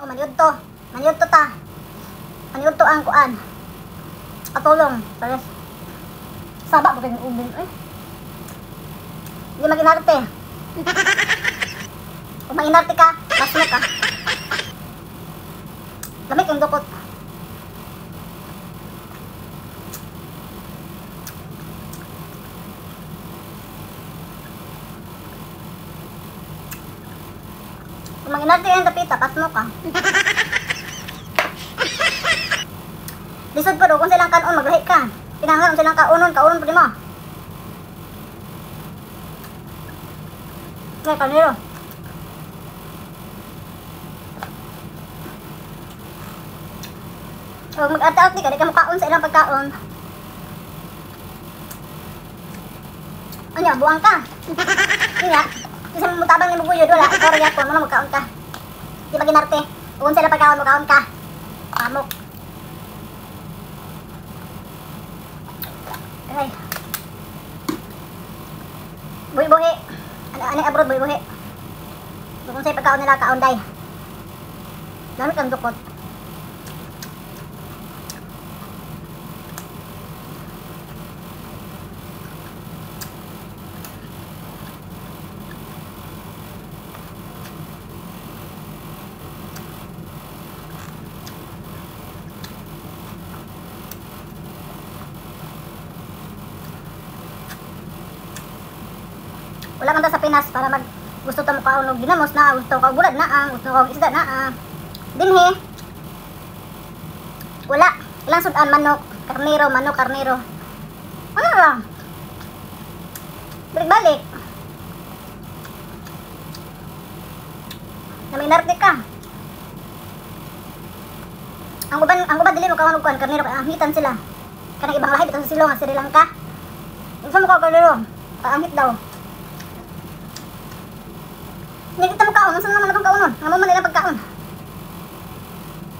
O, maniud to. Maniud to ta. Maniud to ang kuan. Patulong. Sorry. Saba ba kayong ubin? Eh? Hindi mag-inarte. Kung mag-inarte ka, pasmo ka. Lamig yung dukot. Kung mag-inarte yung tapita, pasmo ka. Lisod po do, kung silang kanon, maglahi ka. Tinanggan kung silang kaunon po di mo. Okay, kaniro. Huwag mag-ata-out di ka mo kaon sa ilang pagkaon. Ano, buwang ka. Kaya, kasi mutabang ni Muguyod, wala. Ikaw rin ako, ano magkaon ka. Di ba ginarte? Kung sila pagkaon, magkaon ka. Pamok. Ay. Buhi-buhi. Ano abroad, buhi-buhi. Kung sa'yo pagkaon nila, kaon day. Dami kang dukot. Wala man ta sa Pinas para mag gusto ta mo kaon og ginamos na, gusto ka bulad na, gusto ka isda na. Dinhi. Wala. Ilang sudan manok, karnero, karnero. Ano lang? Balik-balik. Naminarte ka. Ang uban dili mo kaon og karnero kay angitan sila. Kanang ibang lahi bitaw sa silong Sri Lanka. Gusto mo ka karnero? Angit daw. Hindi kita mo kaon, saan naman akong kaunon? Nga mo man nilang pagkaon.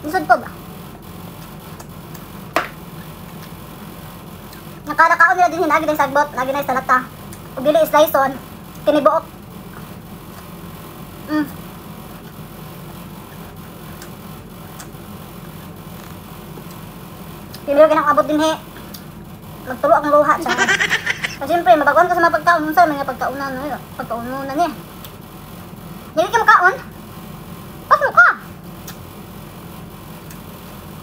Lisod po ba? Nakada kaon nila din hinagi din sagbot, lagi na salata. Ug dili sliceon, kinibuok. Pimiro kinang abot din he. Magtulo akong luha siya. Kasi siyempre, mabaguan ka sa mga pagkaon. Saan mga pagkaunan na yun? Pagkaunan niya. Hindi ka makaon? Pasmo ka!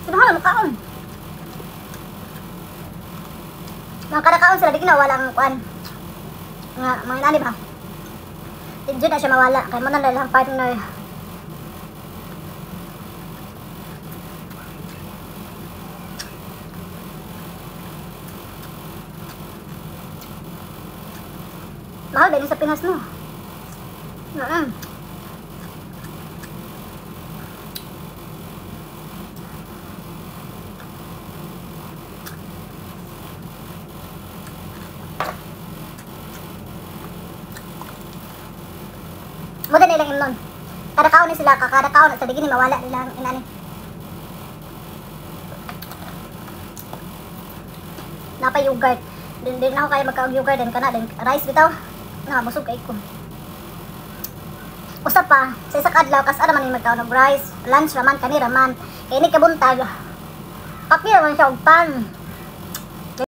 Sinahala makaon. Mga karakaon sila, di kinawala ang kuan. Mga inanib ha. Hindi na siya mawala. Kaya mo na lang partner. Mahal din sa Pinas no. Muda nilang imnon. Karakaon ni sila, kakarakaon at sa digin ni mawala nilang inani. Napay yogurt. Din ako kaya magkaog yogurt din kana din rice bitaw. Nakabusog kay ko. Usa pa, sa isa kadlaw kas ara man ni magkaon og rice, lunch raman kani raman. Kay ni kabuntag. Papi raman siya og pan.